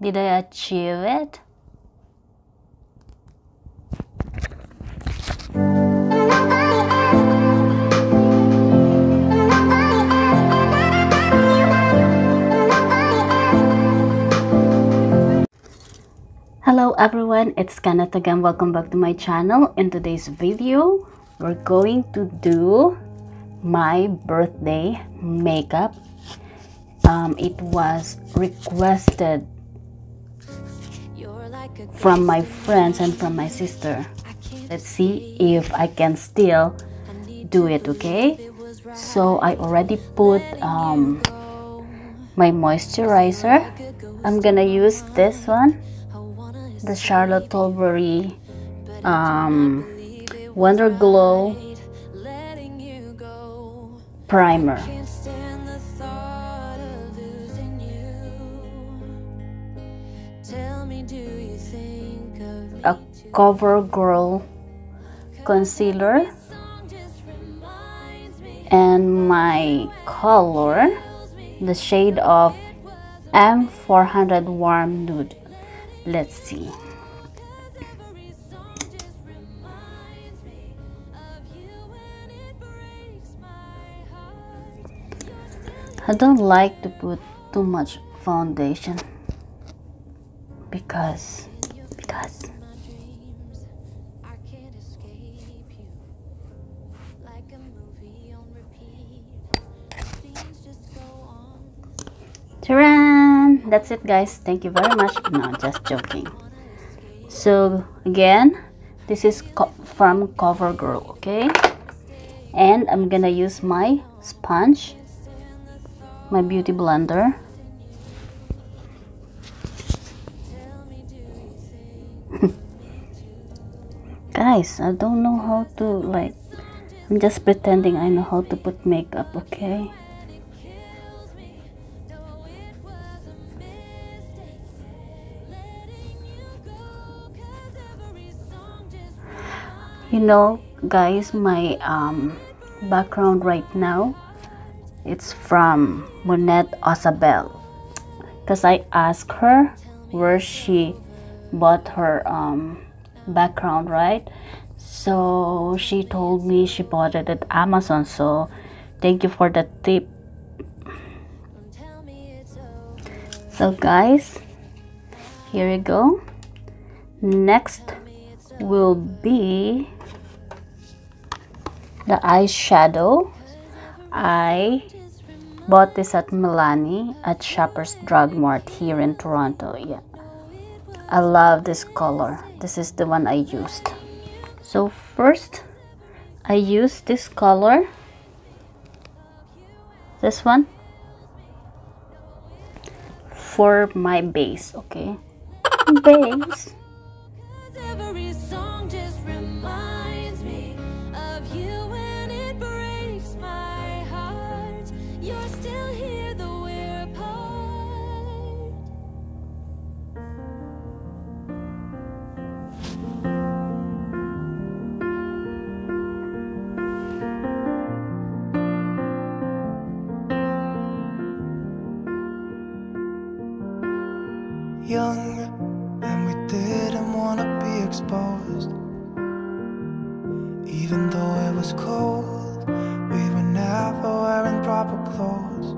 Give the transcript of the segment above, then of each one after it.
Did I achieve it? Hello everyone, it's Kneath again. Welcome back to my channel. In today's video, we're going to do my birthday makeup. It was requested from my friends and from my sister. Let's see if I can still do it, okay? So I already put my moisturizer. I'm gonna use this one, the Charlotte Tilbury Wonder Glow primer. A Covergirl concealer, and my color, the shade of M400 Warm Nude. Let's see. I don't like to put too much foundation because Taran! That's it, guys. Thank you very much. No, just joking. So again, this is from Covergirl, okay? And I'm gonna use my sponge, my beauty blender. Guys, I don't know how to, like, I'm just pretending I know how to put makeup, okay? You know, guys, my background right now, it's from Monette Osabel, because I asked her where she bought her background, right? So she told me she bought it at Amazon, so thank you for the tip. So guys, here you go. Next will be the eyeshadow. I bought this at Milani at Shoppers Drug Mart here in Toronto. Yeah, I love this color. This is the one I used. So first I used this color, this one, for my base, okay? Base. Every song just reminds me of you, and it breaks my heart. You're still here though we're apart. Young, and we didn't want to be exposed. Even though it was cold, we were never wearing proper clothes.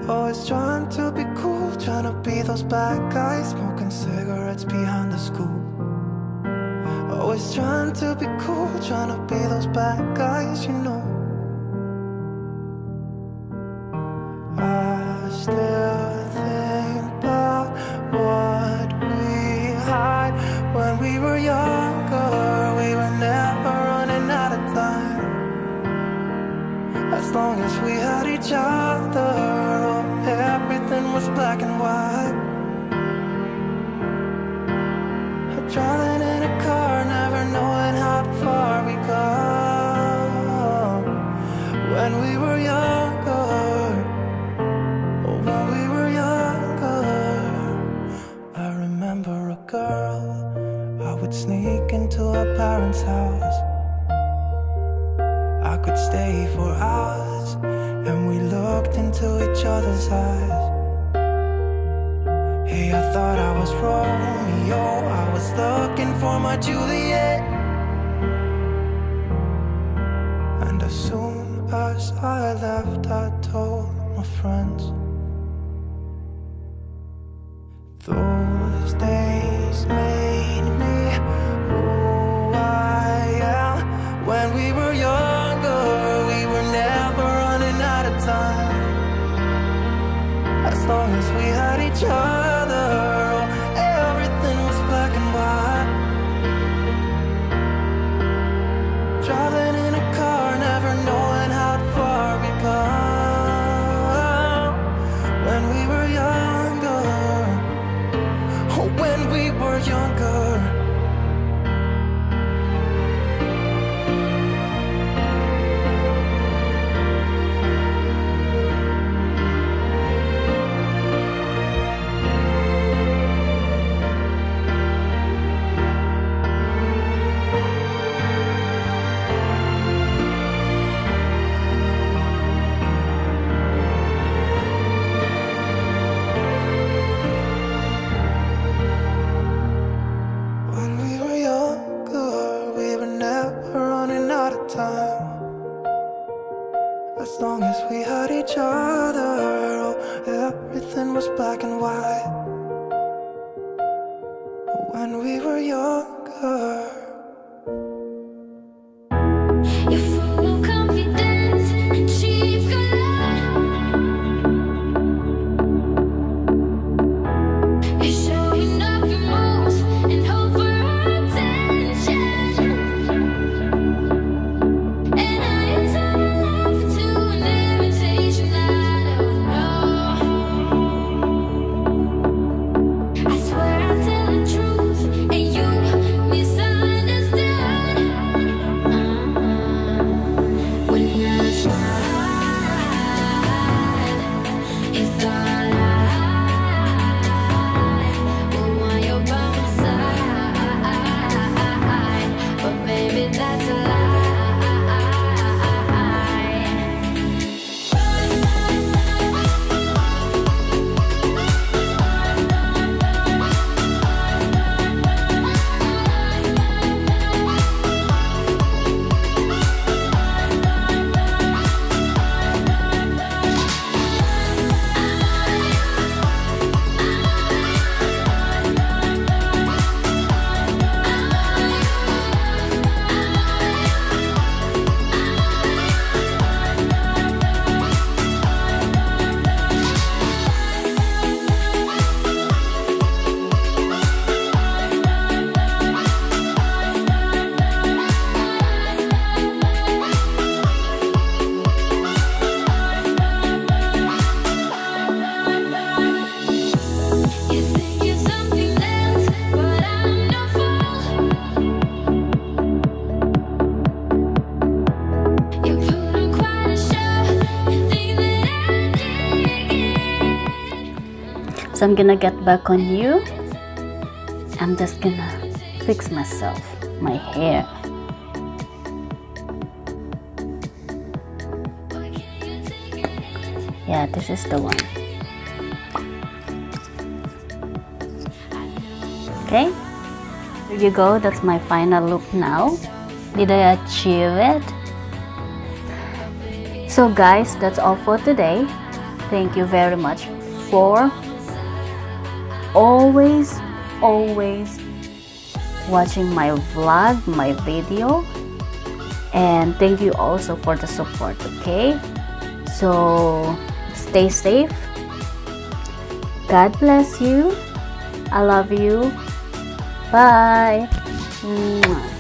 Always trying to be cool, trying to be those bad guys, smoking cigarettes behind the school. Always trying to be cool, trying to be those bad guys, you know. I still think about what we had when we were younger. We were never running out of time. As long as we had each other, oh, everything was black and white. Driving in a car, never knowing how far we go. When we were younger, when we were younger, I remember a girl. I would sneak into her parents' house. I could stay for hours, and we looked into each other's eyes. thought I was Romeo, I was looking for my Juliet. And as soon as I left, I told my friends. Those days made me who I am. When we were younger, we were never running out of time. As long as we had each other, everything was black and white. Driving in a car, never knowing how far we come. When we were younger, oh, when we were younger. When we were younger, we were never running out of time. As long as we had each other, oh, everything was black and white. When we were younger. You're full of confidence and cheap galore. You're showing off your moves and hope for attention. And I turn my life into an invitation. I don't know. I swear I'll tell the truth, and you misunderstood. When I tried, it's all I want you by my side, but baby that's a lie. You think you're something else, but I'm no fool. You put on quite a show and think that I dig it. So I'm gonna get back on you. I'm just gonna fix myself, my hair. Yeah, this is the one. Okay, there you go. That's my final look now. Did I achieve it? So guys, that's all for today. Thank you very much for always watching my vlog, my video, and thank you also for the support. Okay, so stay safe. God bless you. I love you. Bye. Mwah.